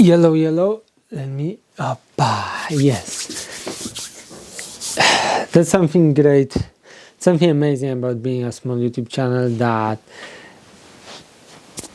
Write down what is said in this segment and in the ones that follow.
Yellow, let me up. Yes, that's something great, something amazing about being a small YouTube channel, that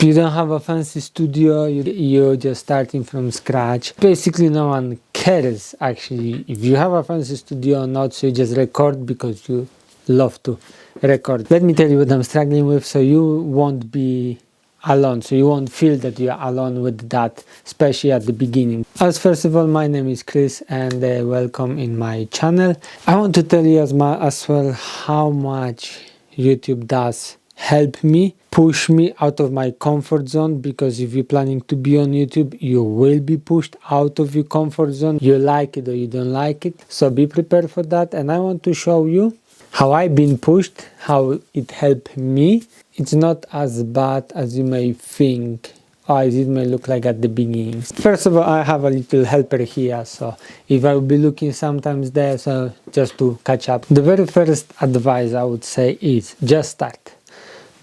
you don't have a fancy studio, you're just starting from scratch. Basically no one cares actually if you have a fancy studio or not, so you just record because you love to record. Let me tell you what I'm struggling with, so you won't be alone, so you won't feel that you're alone with that, especially at the beginning. First of all, my name is Chris and welcome in my channel. I want to tell you as well how much YouTube does help me, push me out of my comfort zone, because if you're planning to be on YouTube, you will be pushed out of your comfort zone. You like it or you don't like it, so be prepared for that. And I want to show you how I've been pushed, how it helped me. It's not as bad as you may think, or as it may look like at the beginning. First of all, I have a little helper here, so if I will be looking sometimes there, so just to catch up. The very first advice I would say is just start.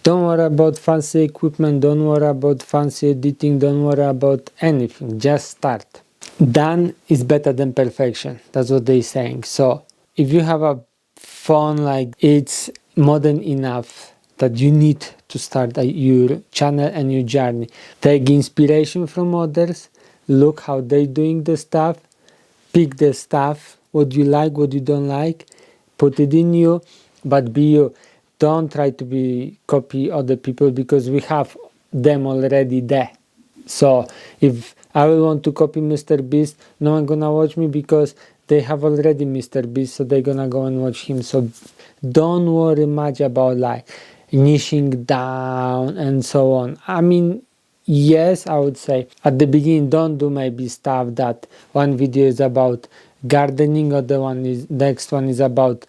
Don't worry about fancy equipment, don't worry about fancy editing, don't worry about anything, just start. Done is better than perfection, that's what they're saying. So if you have a phone, like, it's modern enough that you need to start your channel and your journey. Take inspiration from others, look how they're doing the stuff, pick the stuff, what you like, what you don't like, put it in you, but be you. Don't try to copy other people, because we have them already there. So if I will want to copy Mr. Beast, no one gonna watch me, because they have already Mr. Beast, so they're gonna go and watch him. So don't worry much about like niching down and so on. I mean, yes, I would say at the beginning, don't do maybe stuff that one video is about gardening, or next one is about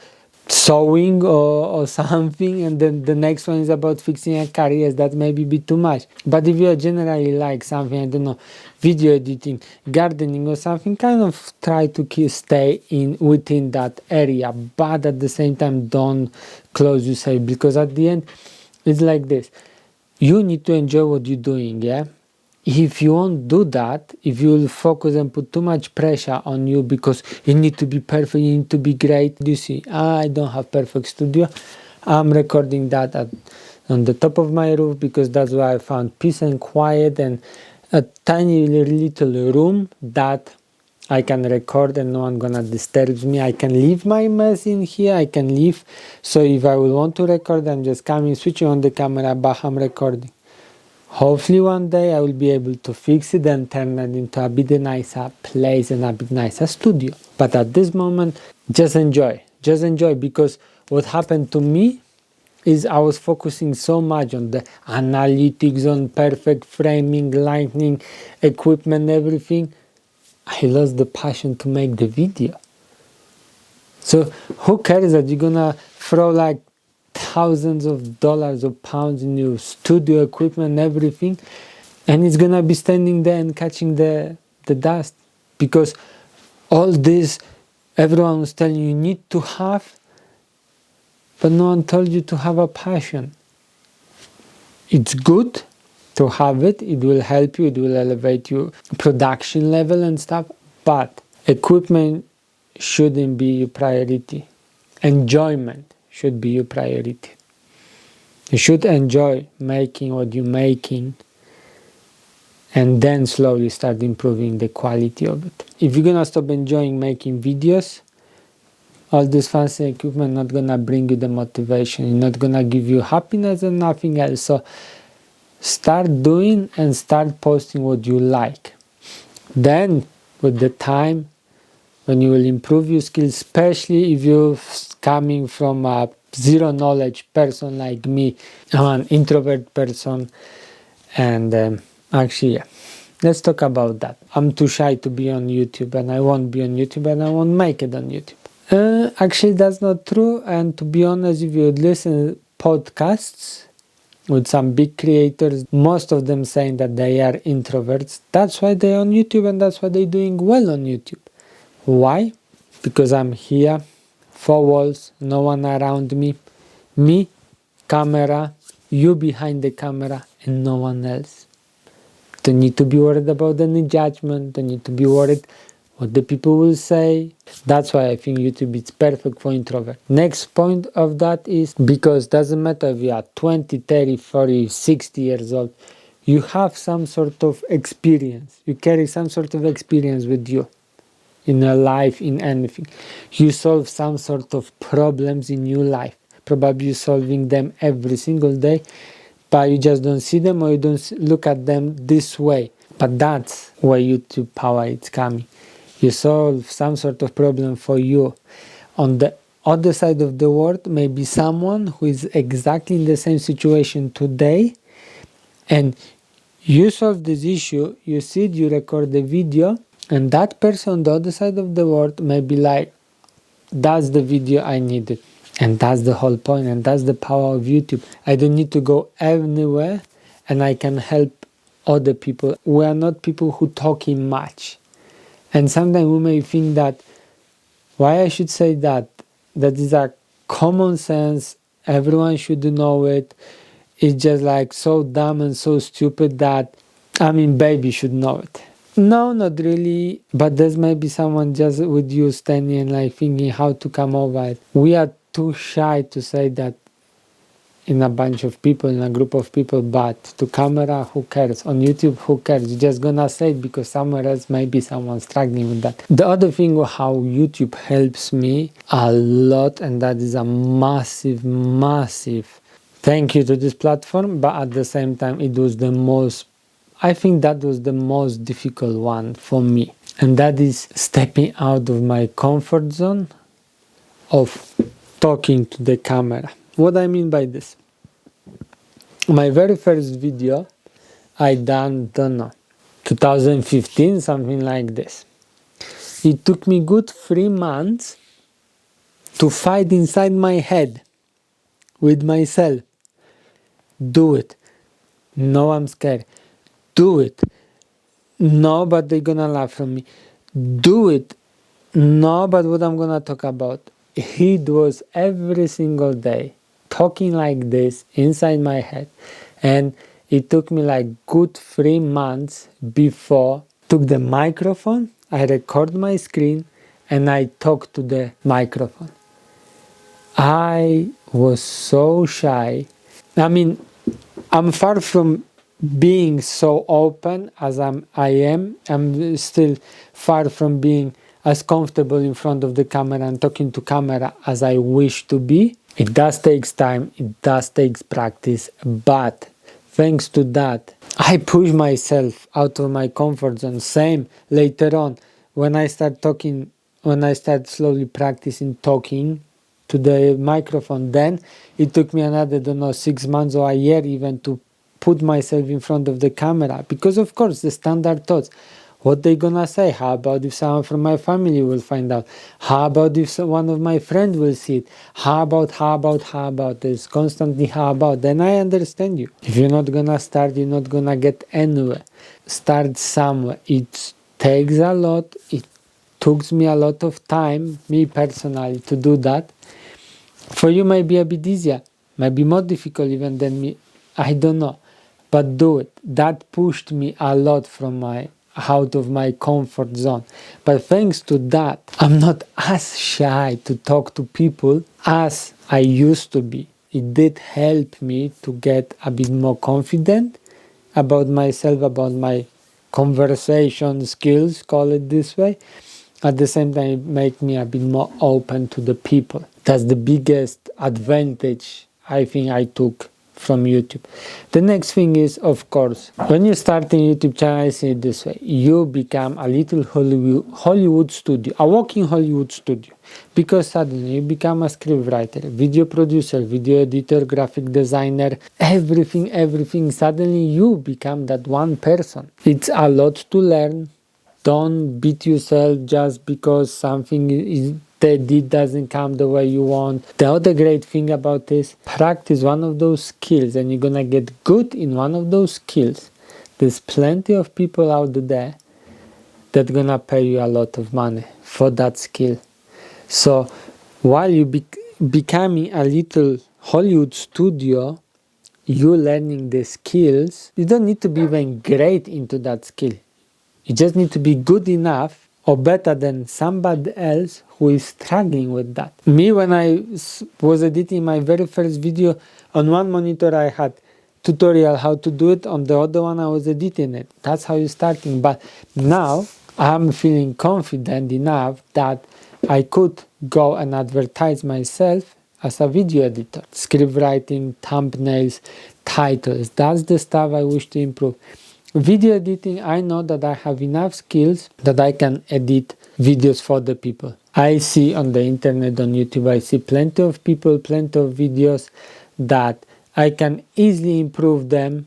sewing or something, and then the next one is about fixing a car. Yes, that may be a bit too much, but if you generally like something, I don't know, video editing, gardening or something, kind of try to stay within that area, but at the same time don't close yourself, because at the end it's like this: you need to enjoy what you're doing. Yeah, if you won't do that, if you will focus and put too much pressure on you, because you need to be perfect, you need to be great. You see, I don't have perfect studio. I'm recording that on the top of my roof, because that's where I found peace and quiet, and a tiny little room that I can record and no one gonna disturb me. I can leave my mess in here, I can leave. So if I will want to record, I'm just coming, switching on the camera, but I'm recording. Hopefully one day I will be able to fix it and turn it into a bit nicer place and a bit nicer studio. But at this moment, just enjoy, because what happened to me is I was focusing so much on the analytics, on perfect framing, lighting, equipment, everything. I lost the passion to make the video. So who cares that you're gonna throw like thousands of dollars or pounds in your studio equipment and everything, and it's gonna be standing there and catching the dust, because all this everyone was telling you need to have, but no one told you to have a passion. It's good to have it, it will help you, it will elevate your production level and stuff, but equipment shouldn't be your priority. Enjoyment should be your priority. You should enjoy making what you're making, and then slowly start improving the quality of it. If you're gonna stop enjoying making videos, all this fancy equipment not gonna bring you the motivation, it's not gonna give you happiness and nothing else. So start doing and start posting what you like. Then with the time, when you will improve your skills, especially if you're coming from a zero knowledge person like me, I'm an introvert person, and actually, yeah, let's talk about that. I'm too shy to be on YouTube, and I won't be on YouTube, and I won't make it on YouTube. Actually, that's not true, and to be honest, if you listen to podcasts with some big creators, most of them saying that they are introverts. That's why they're on YouTube, and that's why they're doing well on YouTube. Why? Because I'm here, four walls, no one around me, camera, you behind the camera, and no one else. Don't need to be worried about any judgment. Don't need to be worried what the people will say. That's why I think YouTube is perfect for introvert. Next point of that is because doesn't matter if you are 20, 30, 40, 60 years old, you have some sort of experience. You carry some sort of experience with you in your life, in anything. You solve some sort of problems in your life. Probably you're solving them every single day, but you just don't see them or you don't look at them this way. But that's where YouTube power is coming. You solve some sort of problem for you. On the other side of the world, maybe someone who is exactly in the same situation today, and you solve this issue, you see it, you record the video, and that person on the other side of the world may be like, that's the video I needed. And that's the whole point, and that's the power of YouTube. I don't need to go anywhere, and I can help other people. We are not people who talking much. And sometimes we may think that, why I should say that? That is a common sense, everyone should know it. It's just like so dumb and so stupid that, baby should know it. No, not really, but there's maybe someone just with you standing and like thinking how to come over it. We are too shy to say that in a bunch of people, in a group of people, but to camera, who cares? On YouTube, who cares? You're just gonna say it because somewhere else maybe someone's struggling with that. The other thing how YouTube helps me a lot, and that is a massive, massive thank you to this platform, but at the same time it was the most, I think that was the most difficult one for me. And that is stepping out of my comfort zone of talking to the camera. What I mean by this? My very first video I done, don't know, 2015, something like this. It took me good 3 months to fight inside my head with myself. Do it. No, I'm scared. Do it. No, but they're gonna laugh from me. Do it. No, but what I'm gonna talk about? It was every single day talking like this inside my head, and it took me like good 3 months before I took the microphone, I record my screen, and I talk to the microphone. I was so shy. I'm far from being so open as I am. I'm still far from being as comfortable in front of the camera and talking to camera as I wish to be. It does take time, it does take practice, but thanks to that, I push myself out of my comfort zone. Same later on, when I start slowly practicing talking to the microphone, then it took me another, 6 months or a year even to put myself in front of the camera, because of course the standard thoughts, what they gonna say? How about if someone from my family will find out? How about if one of my friends will see it? How about? There's constantly how about. Then I understand you. If you're not gonna start, you're not gonna get anywhere. Start somewhere. It takes a lot. It took me a lot of time, me personally, to do that. For you might be a bit easier, might be more difficult even than me. I don't know. But do it. That pushed me a lot out of my comfort zone. But thanks to that, I'm not as shy to talk to people as I used to be. It did help me to get a bit more confident about myself, about my conversation skills, call it this way. At the same time, it made me a bit more open to the people. That's the biggest advantage I think I took from YouTube. The next thing is, of course, when you start a YouTube channel, I say it this way, you become a little Hollywood studio, a walking Hollywood studio, because suddenly you become a scriptwriter, video producer, video editor, graphic designer, everything. Suddenly you become that one person. It's a lot to learn. Don't beat yourself just because something doesn't come the way you want. The other great thing about this, practice one of those skills and you're gonna get good in one of those skills. There's plenty of people out there that gonna pay you a lot of money for that skill. So while you becoming a little Hollywood studio, you learning the skills, you don't need to be even great into that skill. You just need to be good enough or better than somebody else who is struggling with that. Me, when I was editing my very first video, on one monitor I had tutorial how to do it, on the other one I was editing it. That's how you're starting. But now I'm feeling confident enough that I could go and advertise myself as a video editor. Script writing, thumbnails, titles, that's the stuff I wish to improve. Video editing, I know that I have enough skills that I can edit videos for the people. I see on the internet, on YouTube, I see plenty of people, plenty of videos that I can easily improve them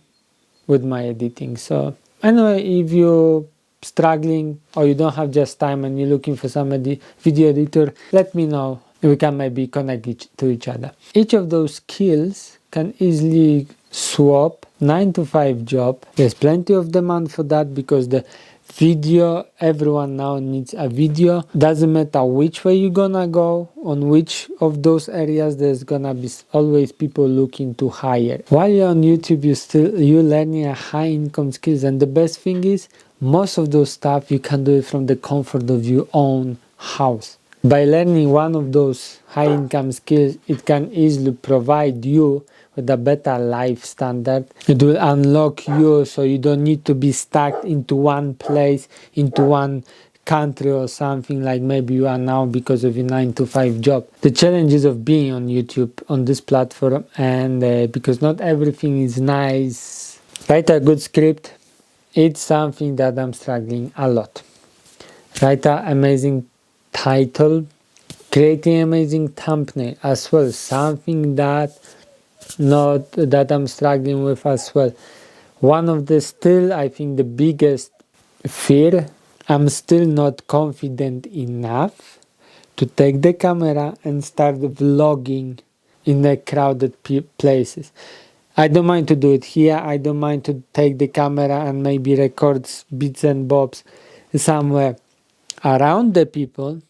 with my editing. So anyway, if you're struggling or you don't have just time and you're looking for some video editor, let me know. We can maybe connect to each other. Each of those skills can easily swap 9 to 5 job. There's plenty of demand for that because the video, everyone now needs a video. Doesn't matter which way you're gonna go, on which of those areas, there's gonna be always people looking to hire. While you're on YouTube, you're learning a high income skills, and the best thing is most of those stuff you can do it from the comfort of your own house. By learning one of those high income skills, it can easily provide you with a better life standard. It will unlock you so you don't need to be stuck into one place, into one country or something like maybe you are now because of your 9 to 5 job. The challenges of being on YouTube, on this platform, and because not everything is nice. Write a good script, it's something that I'm struggling a lot. Write an amazing title, creating amazing thumbnail as well, something that I'm struggling with as well. One of the still, I think, the biggest fear, I'm still not confident enough to take the camera and start vlogging in the crowded places. I don't mind to do it here, I don't mind to take the camera and maybe record bits and bobs somewhere around the people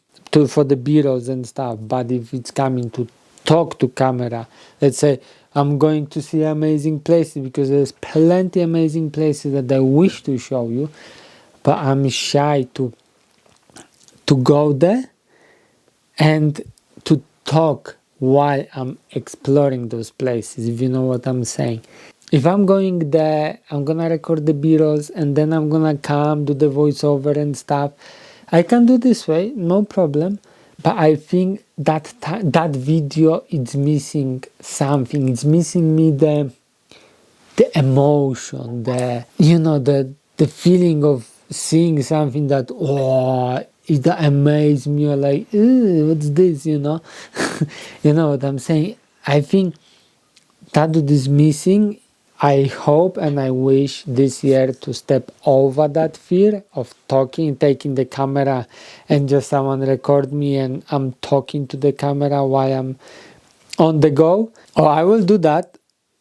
for the b-rolls and stuff. But if it's coming to talk to camera, let's say I'm going to see amazing places, because there's plenty amazing places that I wish to show you, but I'm shy to go there and to talk while I'm exploring those places, if you know what I'm saying. If I'm going there, I'm gonna record the b-rolls and then I'm gonna come do the voiceover and stuff. I can do this way, no problem, but I think that video is missing something. It's missing me the emotion, the feeling of seeing something that it amazed me, or like, what's this, you know? You know what I'm saying? I think that is missing. I hope and I wish this year to step over that fear of talking, taking the camera and just someone record me and I'm talking to the camera while I'm on the go. Or I will do that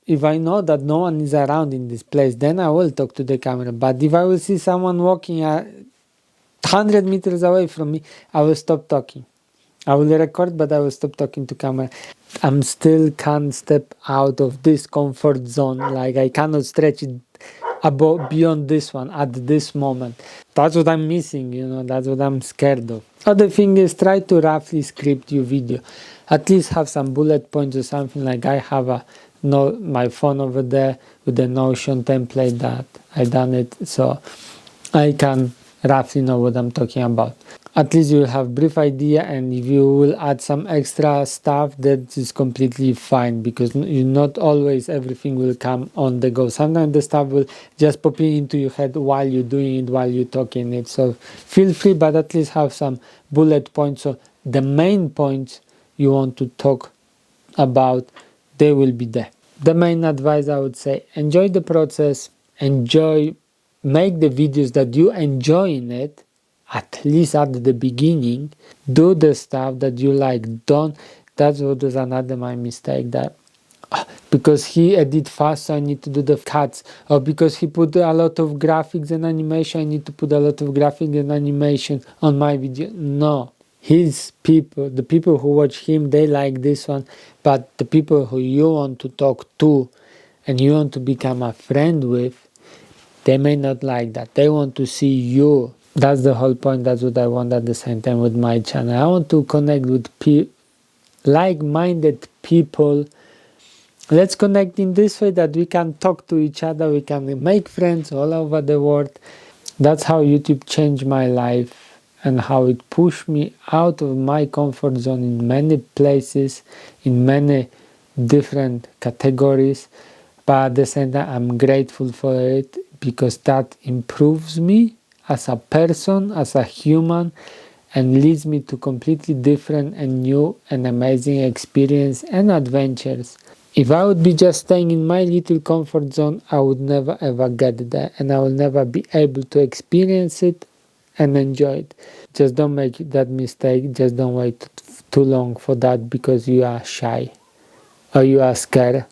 if I know that no one is around in this place, then I will talk to the camera. But if I will see someone walking 100 meters away from me, I will stop talking. I will record, but I will stop talking to camera. I'm still can't step out of this comfort zone. Like I cannot stretch it beyond this one at this moment. That's what I'm missing, that's what I'm scared of. Other thing is, try to roughly script your video. At least have some bullet points or something. Like I have my phone over there with the Notion template that I done it, so I can roughly know what I'm talking about. At least you will have a brief idea, and if you will add some extra stuff, that is completely fine, because not always everything will come on the go. Sometimes the stuff will just pop into your head while you're doing it, while you're talking it. So feel free, but at least have some bullet points. So the main points you want to talk about, they will be there. The main advice I would say, enjoy the process, make the videos that you enjoy in it, at least at the beginning. Do the stuff that you like. That's what was another my mistake, that because he edit fast, so I need to do the cuts, or because he put a lot of graphics and animation, I need to put a lot of graphics and animation on my video. No, the people who watch him, they like this one, but the people who you want to talk to and you want to become a friend with, they may not like that. They want to see you. That's the whole point. That's what I want at the same time with my channel. I want to connect with like-minded people. Let's connect in this way that we can talk to each other, we can make friends all over the world. That's how YouTube changed my life and how it pushed me out of my comfort zone in many places, in many different categories. But at the same time, I'm grateful for it because that improves me as a person, as a human, and leads me to completely different and new and amazing experience and adventures. If I would be just staying in my little comfort zone, I would never ever get there, and I will never be able to experience it and enjoy it. Just don't make that mistake. Just don't wait too long for that because you are shy or you are scared.